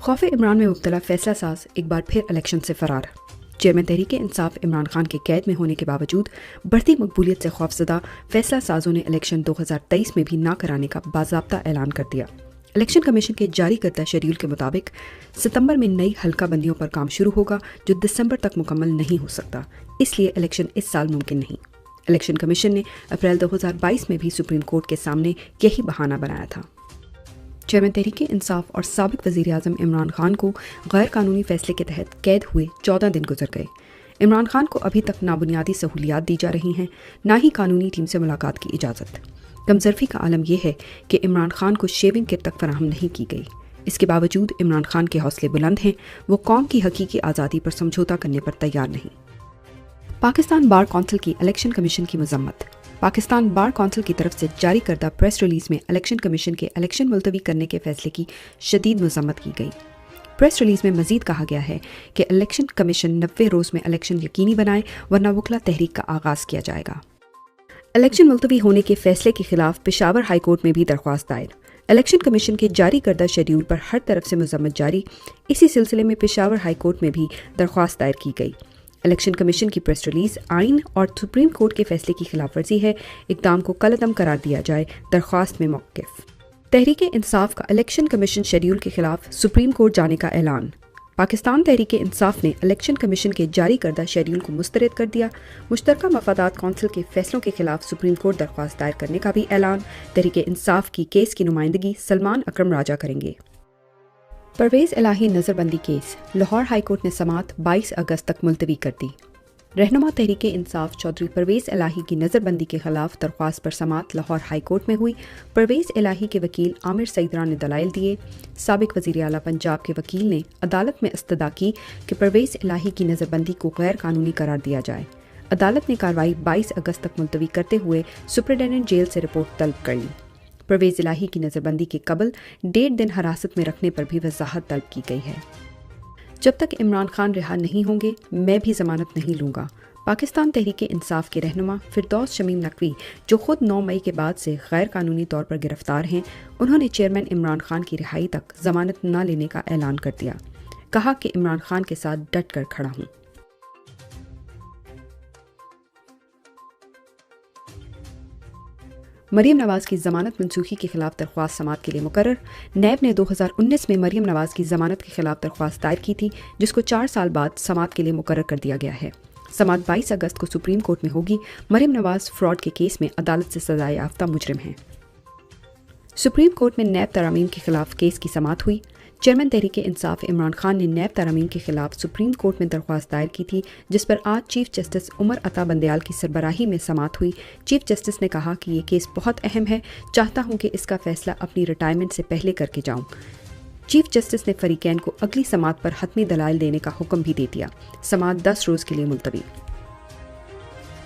खौफ इमरान में मुब्तला फैसला साज एक बार फिर इलेक्शन से फरार। चेयरमैन तहरीक इंसाफ इमरान खान के कैद में होने के बावजूद बढ़ती मकबूलियत से खौफजदा फैसला साजों ने इलेक्शन 2023 में भी ना कराने का बाज़ाब्ता ऐलान कर दिया। इलेक्शन कमीशन के जारी करदा शेड्यूल के मुताबिक सितंबर में नई हल्का बंदियों पर काम शुरू होगा, जो दिसंबर तक मुकम्मल नहीं हो सकता, इसलिए इलेक्शन इस साल मुमकिन नहीं। इलेक्शन कमीशन ने अप्रैल 2022 में भी सुप्रीम कोर्ट के सामने यही बहाना बनाया था। चेयरमैन तहरीक इंसाफ और साबिक वज़ीर आज़म इमरान खान को गैर कानूनी फैसले के तहत कैद हुए 14 दिन गुजर गए। इमरान खान को अभी तक नाबुनियादी सहूलियात दी जा रही हैं, ना ही कानूनी टीम से मुलाकात की इजाज़त। कमजरफी का आलम यह है कि इमरान खान को शेविंग किट तक फराहम नहीं की गई। इसके बावजूद इमरान खान के हौसले बुलंद हैं, वो कौम की हकीकी आज़ादी पर समझौता करने पर तैयार नहीं। पाकिस्तान बार कौंसिल की इलेक्शन कमीशन की मजम्मत। पाकिस्तान बार कौंसिल की तरफ से जारी करदा प्रेस रिलीज में इलेक्शन कमीशन के इलेक्शन मुलतवी करने के फैसले की शदीद मजम्मत की गई। प्रेस रिलीज में मजीद कहा गया है कि इलेक्शन कमीशन 90 रोज़ में इलेक्शन यकीनी बनाए, वरना वकला तहरीक का आगाज़ किया जाएगा। इलेक्शन मुलतवी होने के फैसले के खिलाफ पेशावर हाई कोर्ट में भी दरख्वास्त दायर। इलेक्शन कमीशन के जारी करदा शेड्यूल पर हर तरफ से मजम्मत जारी। इसी सिलसिले में पेशावर हाई कोर्ट में भी दरख्वास्त दायर की गई। इलेक्शन कमीशन की प्रेस रिलीज आइन और सुप्रीम कोर्ट के फैसले की खिलाफ वर्जी है, इक़दाम को कलअदम करार दिया जाए, दरख्वास्त में मौक़िफ़। तहरीक इंसाफ का इलेक्शन कमीशन शेड्यूल के खिलाफ सुप्रीम कोर्ट जाने का ऐलान। पाकिस्तान तहरीक इंसाफ ने इलेक्शन कमीशन के जारी करदा शेड्यूल को मुस्तरद कर दिया। मुश्तरका मफादात कौंसिल के फैसलों के खिलाफ सुप्रीम कोर्ट दरख्वास्त दायर करने का भी ऐलान। तहरीक इंसाफ की केस की नुमाइंदगी सलमान अकरम राजा करेंगे। परवेज़ इलाही नज़रबंदी केस। लाहौर हाई कोर्ट ने समात 22 अगस्त तक मुलतवी कर दी। रहनुमा तहरीक इंसाफ चौधरी परवेज़ इलाही की नज़रबंदी के खिलाफ दरख्वास्त पर समात लाहौर हाई कोर्ट में हुई। परवेज़ इलाही के वकील आमिर सईदरा ने दलाइल दिए। साबिक वज़ीर आला पंजाब के वकील ने अदालत में इस्तदा की कि परवेज़ इलाही की नज़रबंदी को गैर कानूनी करार दिया जाए। अदालत ने कार्रवाई 22 अगस्त तक मुलतवी करते हुए सुपरिटेंडेंट जेल से रिपोर्ट तलब कर ली। परवेज़ इलाही की नज़रबंदी के कबल 1.5 दिन हिरासत में रखने पर भी वजाहत तलब की गई है। जब तक इमरान खान रिहा नहीं होंगे, मैं भी ज़मानत नहीं लूँगा। पाकिस्तान तहरीक इंसाफ के रहनुमा फिरदौस शमीम नकवी, जो खुद 9 मई के बाद से गैर कानूनी तौर पर गिरफ्तार हैं, उन्होंने चेयरमैन इमरान खान की रिहाई तक ज़मानत न लेने का ऐलान कर दिया। कहा कि इमरान खान के साथ डट कर खड़ा हूँ। मरीम नवाज की जमानत मनसूखी के खिलाफ दरख्वास्त समात के लिए मुकर्रर। नैब ने 2019 में मरीम नवाज की जमानत के खिलाफ दरख्वास्त दायर की थी, जिसको 4 साल बाद समात के लिए मुकर्रर कर दिया गया है। समात 22 अगस्त को सुप्रीम कोर्ट में होगी। मरीम नवाज फ्रॉड के केस में अदालत से सजा याफ्ता मुजरिम हैं। सुप्रीम कोर्ट में नैब तरामीम के खिलाफ केस की समात हुई। चेयरमैन तहरीक इंसाफ इमरान खान ने नैब तरामीम के खिलाफ सुप्रीम कोर्ट में दरख्वास्त दायर की थी, जिस पर आज चीफ जस्टिस उमर अता बंदयाल की सरबराही में समात हुई। चीफ जस्टिस ने कहा कि ये केस बहुत अहम है, चाहता हूँ कि इसका फैसला अपनी रिटायरमेंट से पहले करके जाऊँ। चीफ जस्टिस ने फरीकैन को अगली समात पर हतमी दलाइल देने का हुक्म भी दे दिया। समात 10 रोज़ के लिए मुलतवी।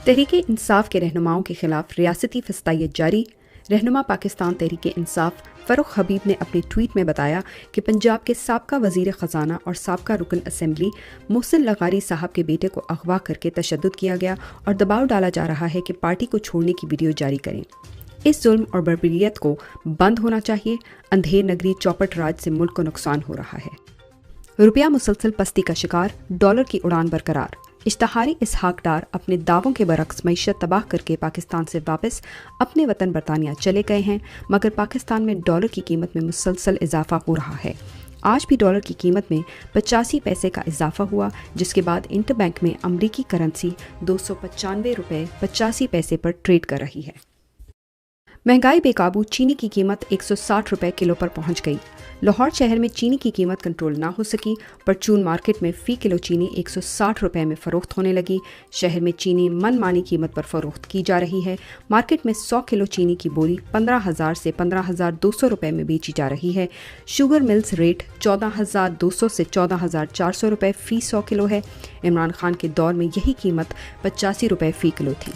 तहरीक इंसाफ के रहनुमाओं के खिलाफ रियासती फस्तायत जारी। रहनुमा पाकिस्तान तहरीक इंसाफ फ़रूख हबीब ने अपने ट्वीट में बताया कि पंजाब के साबका वज़ीर ख़जाना और साबका रुकन असम्बली मोहसिन लगारी साहब के बेटे को अगवा करके तशद्दुद किया गया और दबाव डाला जा रहा है कि पार्टी को छोड़ने की वीडियो जारी करें। इस जुल्म और बर्बरियत को बंद होना चाहिए। अंधेर नगरी चौपट राज से मुल्क को नुकसान हो रहा है। रुपया मुसलसल पस्ती का शिकार, डॉलर की उड़ान बरकरार। इश्तहारी इसहाक डार अपने दावों के बरक्स मईशत तबाह करके पाकिस्तान से वापस अपने वतन बरतानिया चले गए हैं, मगर पाकिस्तान में डॉलर की कीमत में मुसलसल इजाफा हो रहा है। आज भी डॉलर की कीमत में 85 पैसे का इजाफा हुआ, जिसके बाद इंटरबैंक में अमरीकी करेंसी 295 रुपये 85 पैसे पर ट्रेड कर रही है। महंगाई बेकाबू, चीनी की कीमत 160 रुपये किलो पर पहुंच गई। लाहौर शहर में चीनी की कीमत कंट्रोल ना हो सकी। परचून मार्केट में फ़ी किलो चीनी 160 रुपये में फ़रोख्त होने लगी। शहर में चीनी मनमानी कीमत पर फ़रोख्त की जा रही है। मार्केट में 100 किलो चीनी की बोरी 15,000 से 15,200 रुपये में बेची जा रही है। शुगर मिल्स रेट 14,200 से 14,400 रुपये फ़ी 100 किलो है। इमरान खान के दौर में यही कीमत 85 रुपये फ़ी किलो थी।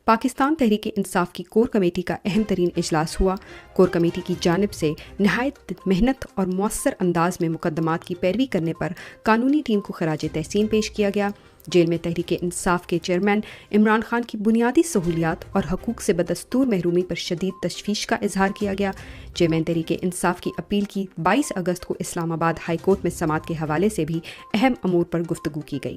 پاکستان تحریک انصاف کی کور کمیٹی کا اہم ترین اجلاس ہوا۔ کور کمیٹی کی جانب سے نہایت محنت اور مؤثر انداز میں مقدمات کی پیروی کرنے پر قانونی ٹیم کو خراج تحسین پیش کیا گیا۔ جیل میں تحریک انصاف کے چیئرمین عمران خان کی بنیادی سہولیات اور حقوق سے بدستور محرومی پر شدید تشویش کا اظہار کیا گیا۔ چیئرمین تحریک انصاف کی اپیل کی 22 اگست کو اسلام آباد ہائی کورٹ میں سماعت کے حوالے سے بھی اہم امور پر گفتگو کی گئی۔